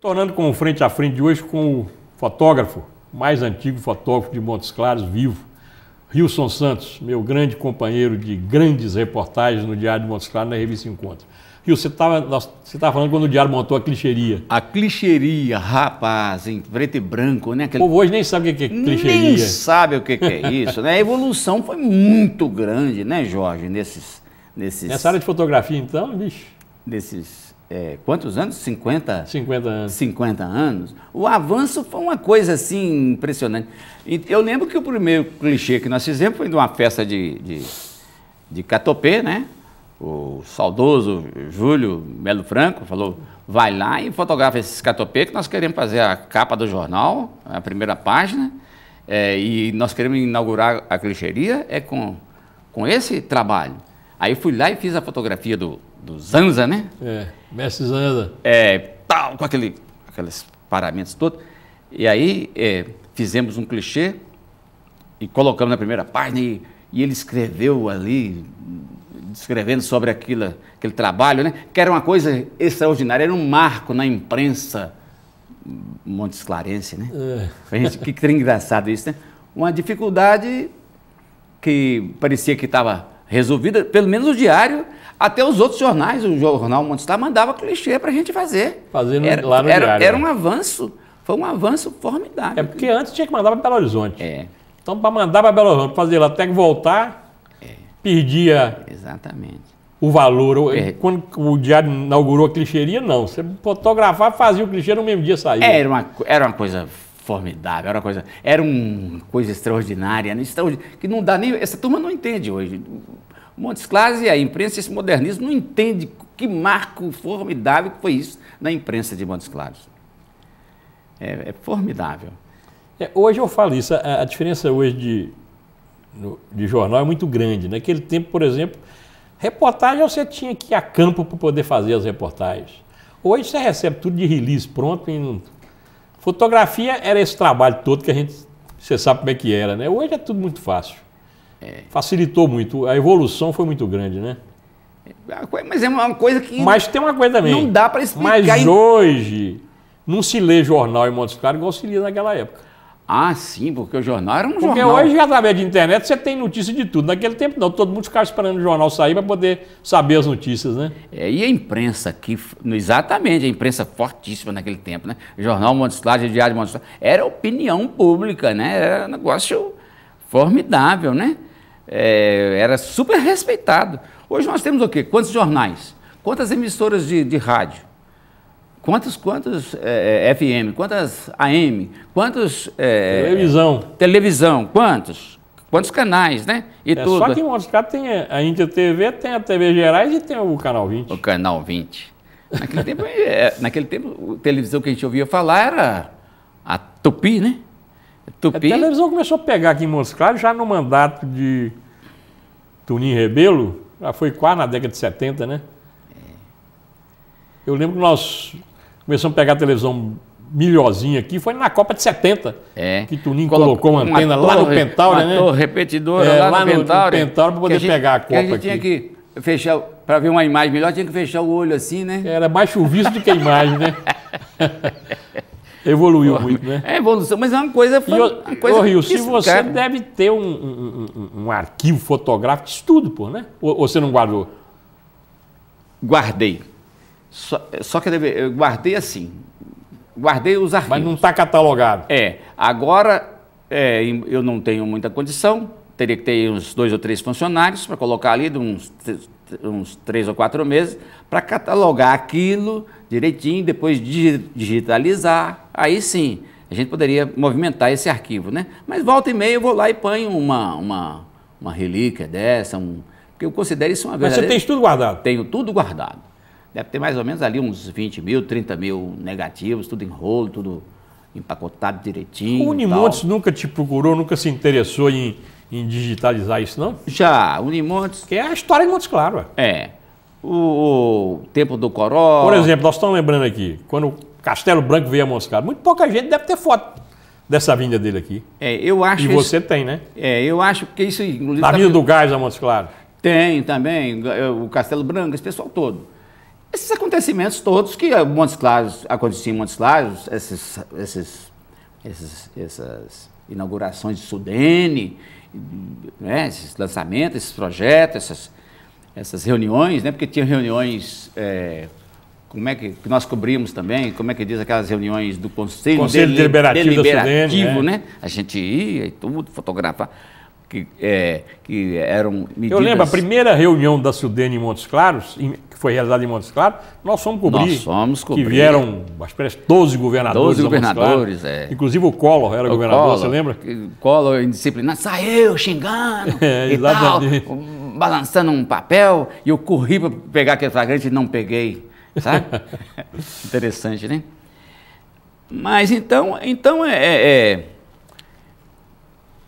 Tornando com frente a frente de hoje com o fotógrafo, mais antigo fotógrafo de Montes Claros, vivo, Rilson Santos, meu grande companheiro de grandes reportagens no Diário de Montes Claros, na revista Encontro. Rilson, você estava falando quando o Diário montou a clichêria. A clichêria, rapaz, em preto e branco, né? O povo hoje nem sabe o que é clichêria. Nem sabe o que é isso, né? A evolução foi muito grande, né, Jorge, Nessa área de fotografia, então, bicho. Quantos anos? 50? 50 anos. 50 anos. O avanço foi uma coisa assim impressionante. Eu lembro que o primeiro clichê que nós fizemos foi de uma festa de Catopê, né? O saudoso Júlio Melo Franco falou: vai lá e fotografa esses Catopê, que nós queremos fazer a capa do jornal, a primeira página, e nós queremos inaugurar a clichêria com esse trabalho. Aí fui lá e fiz a fotografia do Zanza, né? Mestre Zanza. Tal, com aqueles paramentos todos. E aí fizemos um clichê e colocamos na primeira página e ele escreveu ali, escrevendo sobre aquele trabalho, né? Que era uma coisa extraordinária, era um marco na imprensa montes clarense, né? Gente, que trem engraçado isso, né? Uma dificuldade que parecia que estava resolvida, pelo menos o Diário, até os outros jornais, o Jornal Montes Claros mandava clichê para a gente fazer. Lá no Diário. Era um avanço, foi um avanço formidável. Porque antes tinha que mandar para Belo Horizonte. Então, para mandar para Belo Horizonte, fazer lá até que voltar, perdia exatamente o valor. Quando o Diário inaugurou a clichêria, não. Você fotografava, fazia o clichê, no mesmo dia saía. Era uma coisa formidável, era uma coisa extraordinária, né? Que não dá nem... Essa turma não entende hoje. Montes Claros e a imprensa, esse modernismo, não entende que marco formidável que foi isso na imprensa de Montes Claros. É formidável. Hoje eu falo isso, a diferença hoje de jornal é muito grande. Naquele tempo, por exemplo, reportagem você tinha que ir a campo para poder fazer as reportagens. Hoje você recebe tudo de release pronto. Fotografia era esse trabalho todo que você sabe como é que era, né? Hoje é tudo muito fácil. Facilitou muito, a evolução foi muito grande, né? Mas é uma coisa que... Mas tem uma coisa também. Não dá para explicar. Mas hoje não se lê jornal em Montes Claros igual se lia naquela época. Ah, sim, porque o jornal era um jornal. Porque hoje, através de internet, você tem notícia de tudo. Naquele tempo não, todo mundo ficava esperando o jornal sair para poder saber as notícias, né? E a imprensa aqui, exatamente, a imprensa fortíssima naquele tempo, né? Jornal Montes Claros, Diário de Montes Claros, era opinião pública, né? Era um negócio formidável, né? Era super respeitado. Hoje nós temos o quê? Quantos jornais? Quantas emissoras de rádio? Quantos FM? Quantas AM? Quantos... Televisão. Quantos canais, né? E tudo. Só que em Montes Claros tem a Inter TV, tem a TV Gerais e tem o Canal 20. O Canal 20. Naquele tempo, a televisão que a gente ouvia falar era a Tupi, né? Tupi. A televisão começou a pegar aqui em Montes Claros já no mandato de Toninho Rebelo, já foi quase na década de 70, né? Eu lembro que nós começamos a pegar a televisão melhorzinha aqui, foi na Copa de 70, que Toninho colocou uma antena lá no Pentauri, né? Uma torre repetidora lá no Pentauri. Para poder pegar a Copa aqui. A gente tinha que fechar, para ver uma imagem melhor, tinha que fechar o olho assim, né? Era mais chuvisco do que a imagem, né? Evoluiu muito, né? Evolução, mas é uma coisa... Rio, se você deve ter um arquivo fotográfico de estudo, pô, né? Ou você não guardou? Guardei. Só que eu guardei assim. Guardei os arquivos. Mas não está catalogado. Agora eu não tenho muita condição. Teria que ter uns 2 ou 3 funcionários para colocar ali de uns 3 ou 4 meses para catalogar aquilo direitinho, depois digitalizar. Aí sim, a gente poderia movimentar esse arquivo, né? Mas volta e meia eu vou lá e ponho uma relíquia dessa, porque eu considero isso uma verdadeira... Mas você tem isso tudo guardado? Tenho tudo guardado. Deve ter mais ou menos ali uns 20 mil, 30 mil negativos, tudo em rolo, tudo empacotado direitinho. O Unimontes nunca te procurou, nunca se interessou em digitalizar isso, não? Já, o Unimontes... Que é a história de Montes Claros. O tempo do Coró... Por exemplo, nós estamos lembrando aqui, quando o Castelo Branco veio a Montes Claros, muito pouca gente deve ter foto dessa vinda dele aqui. Eu acho... E você tem, né? Eu acho que isso... Na vinda do Gás a Montes Claros. Tem também, o Castelo Branco, esse pessoal todo. esses acontecimentos todos que Montes Claros, aconteciam em Montes Claros, essas inaugurações de Sudene, né, esses lançamentos, esses projetos, essas reuniões, né, porque tinha reuniões, como é que nós cobrimos também, como é que diz aquelas reuniões do Conselho Deliberativo da Sudene, né? A gente ia e tudo, fotografar, que eram medidas... Eu lembro, a primeira reunião da Sudene em Montes Claros, que foi realizada em Montes Claros, nós fomos cobrir. Que vieram, acho que 12 governadores. 12 governadores, Inclusive o Collor era governador, você lembra? Collor, indisciplinado, saiu xingando e tal, balançando um papel, e eu corri para pegar aquele flagrante e não peguei, sabe? Interessante, né? Mas então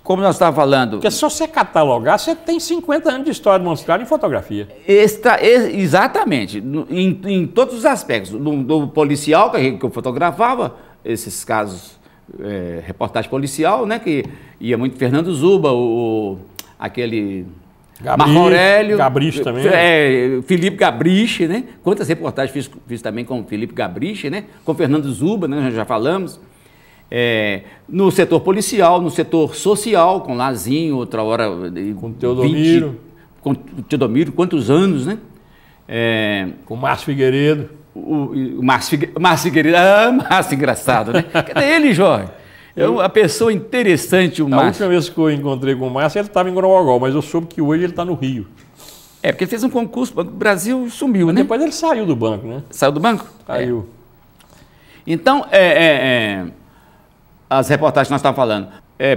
como nós estávamos falando... Porque se você catalogar, você tem 50 anos de história de Montes Claros em fotografia. Exatamente, em todos os aspectos. Do policial, que eu fotografava, esses casos, reportagem policial, né, que ia muito Fernando Zuba, aquele... Marco Aurélio... Gabriche também. Felipe Gabriche, né? Quantas reportagens fiz também com o Felipe Gabriche, né? Com Fernando Zuba, né? Nós já falamos. No setor policial, no setor social, com Lazinho, outra hora... Com Teodomiro. Com Teodomiro, quantos anos, né? Com Márcio Figueiredo. O Márcio Figueiredo, Márcio engraçado, né? Cadê ele, Jorge? É uma pessoa interessante, o Márcio. A última vez que eu encontrei com o Márcio, ele estava em Grobogol, mas eu soube que hoje ele está no Rio. Porque ele fez um concurso, o Banco do Brasil sumiu, mas né? Depois ele saiu do banco, né? Saiu do banco? Saiu. Então, as reportagens que nós estávamos falando,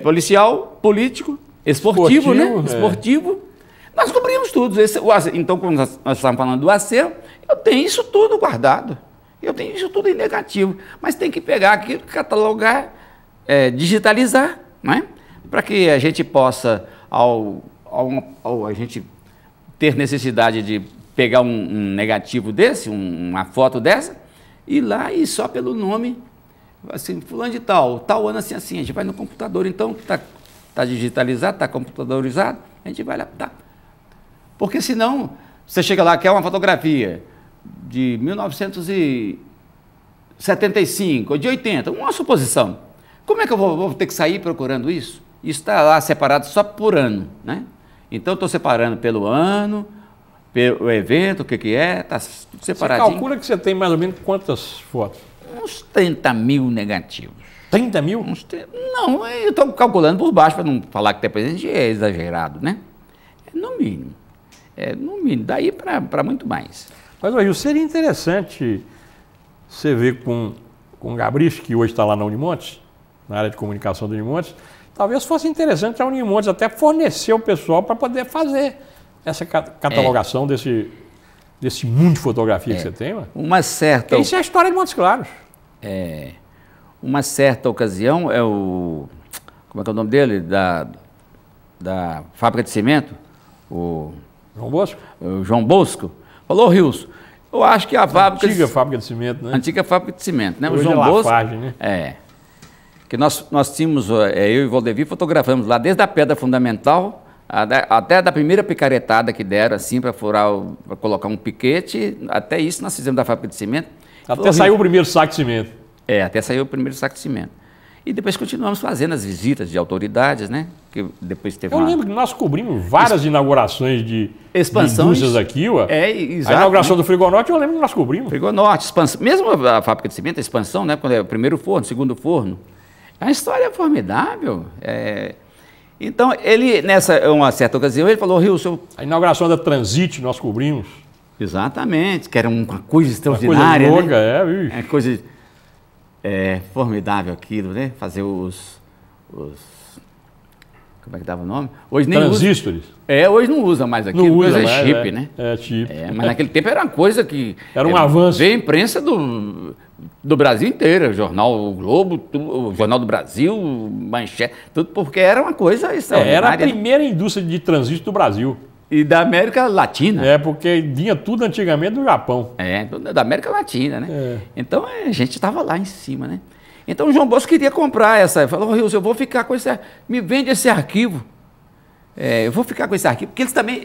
policial, político, esportivo, né? Esportivo. Nós cobrimos tudo. Então, quando nós estávamos falando do acervo, eu tenho isso tudo guardado. Eu tenho isso tudo em negativo. Mas tem que pegar aquilo, catalogar, digitalizar, né? Para que a gente possa, a gente ter necessidade de pegar um negativo desse, uma foto dessa, ir lá e só pelo nome... Assim, fulano de tal ano assim, a gente vai no computador, então tá digitalizado, tá computadorizado, a gente vai lá, tá. Porque senão, você chega lá, quer uma fotografia de 1975, ou de 80, uma suposição. Como é que eu vou ter que sair procurando isso? Isso está lá separado só por ano, né? Então, estou separando pelo ano, pelo evento, o que está tudo separadinho. Você calcula que você tem mais ou menos quantas fotos? Uns 30 mil negativos. 30 mil? Não, eu estou calculando por baixo, para não falar que depois a gente é exagerado, né? No mínimo. No mínimo. Daí para muito mais. Mas, Rio, seria interessante você ver com o Gabriche, que hoje está lá na Unimontes, na área de comunicação da Unimontes, talvez fosse interessante a Unimontes até fornecer o pessoal para poder fazer essa catalogação desse mundo de fotografia que você tem, mano. Uma certa... Porque isso é a história de Montes Claros. Uma certa ocasião, como é que é o nome dele? Da fábrica de cimento, o João Bosco? O João Bosco. Falou, Rios, eu acho que a fábrica... Antiga fábrica de cimento, né? Antiga fábrica de cimento, né? Hoje o João Bosco... né? Que nós tínhamos, eu e o Valdevir fotografamos lá desde a pedra fundamental até da primeira picaretada que deram, assim, para colocar um piquete, até isso nós fizemos da fábrica de cimento. Até saiu o primeiro saco de cimento. Até saiu o primeiro saco de cimento. E depois continuamos fazendo as visitas de autoridades, né? Que depois teve lembro que nós cobrimos várias inaugurações de indústrias aqui, exato, a inauguração do Frigonorte, eu lembro que nós cobrimos. Frigonorte, expansão, mesmo a fábrica de cimento, a expansão, né? Quando é o primeiro forno, segundo forno. É uma história formidável. Então, ele, uma certa ocasião, ele falou, Rio, a inauguração da Transit nós cobrimos. Exatamente, que era uma coisa extraordinária, uma coisa louca, né? Bicho. Coisa formidável aquilo, né? Fazer os... Como é que dava o nome? Hoje nem transistores. Hoje não usa mais aquilo. Não usa mais, é chip, né? Chip. Mas naquele tempo era uma coisa que... Era um avanço. Veio a imprensa do Brasil inteiro, o Jornal o Globo, o Jornal do Brasil, Manchete, tudo porque era uma coisa extraordinária. Era a primeira indústria de transistor do Brasil. E da América Latina. Porque vinha tudo antigamente do Japão. Da América Latina, né? Então a gente estava lá em cima, né? Então o João Bosco queria comprar essa. Falou, Rios, eu vou ficar com esse... Me vende esse arquivo. Eu vou ficar com esse arquivo. Porque eles também...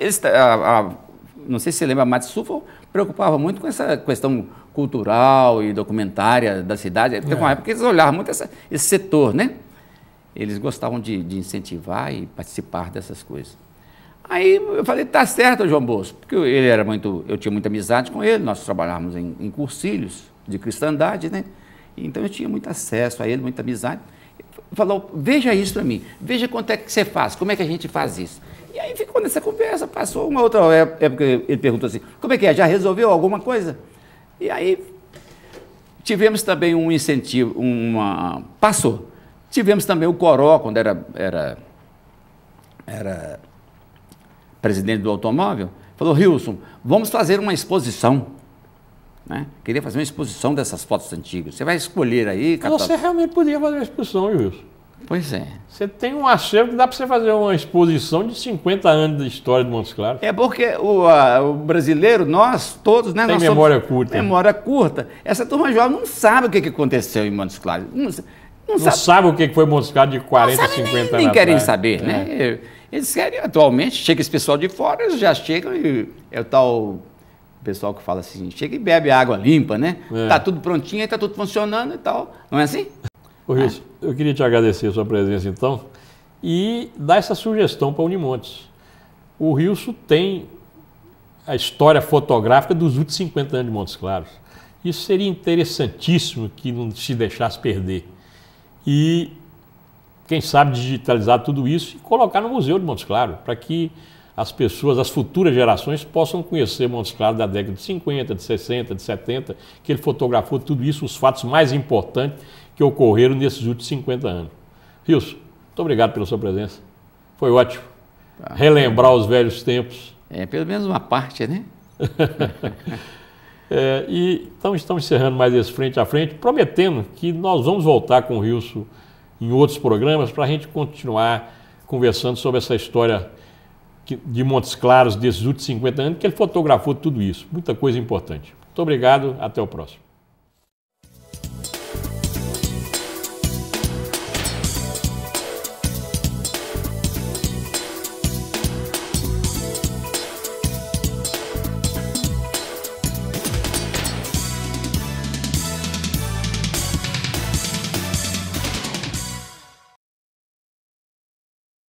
não sei se você lembra, a Matsufa preocupava muito com essa questão cultural e documentária da cidade. Teve uma época que eles olhavam muito esse setor, né? Eles gostavam de incentivar e participar dessas coisas. Aí eu falei, tá certo, João Bosco, porque eu tinha muita amizade com ele, nós trabalhávamos em cursilhos de cristandade, né? Então eu tinha muito acesso a ele, muita amizade. Falou, veja isso para mim, veja quanto é que você faz, como é que a gente faz isso. E aí ficou nessa conversa, passou uma outra época, ele perguntou assim, como é que é, já resolveu alguma coisa? E aí tivemos também um incentivo, passou. Tivemos também o Coró, quando era presidente do automóvel, falou, Rilson, vamos fazer uma exposição. Né? Queria fazer uma exposição dessas fotos antigas. Você vai escolher aí... Você realmente podia fazer uma exposição, Wilson. Pois é. Você tem um acervo que dá para você fazer uma exposição de 50 anos de história de Montes Claros. É porque o brasileiro, nós todos... Né, tem nós memória curta. Memória curta. Essa turma jovem não sabe o que aconteceu em Montes Claros. Não sabe o que foi Montes Claros de 40, 50 anos nem querem atrás. saber, né? Eles querem, atualmente, chega esse pessoal de fora, eles já chegam e é o tal pessoal que fala assim, chega e bebe água limpa, né? Tá tudo prontinho, aí tá tudo funcionando e tal. Não é assim? Ô, Wilson, eu queria te agradecer a sua presença, então, e dar essa sugestão para Unimontes. O Rilson tem a história fotográfica dos últimos 50 anos de Montes Claros. Isso seria interessantíssimo que não se deixasse perder. E, quem sabe, digitalizar tudo isso e colocar no Museu de Montes Claros, para que as pessoas, as futuras gerações, possam conhecer Montes Claros da década de 50, de 60, de 70, que ele fotografou tudo isso, os fatos mais importantes que ocorreram nesses últimos 50 anos. Rilson, muito obrigado pela sua presença. Foi ótimo relembrar os velhos tempos. Pelo menos uma parte, né? Então estamos encerrando mais esse Frente a Frente, prometendo que nós vamos voltar com o Rilson em outros programas para a gente continuar conversando sobre essa história de Montes Claros desses últimos 50 anos, que ele fotografou tudo isso. Muita coisa importante. Muito obrigado, até o próximo.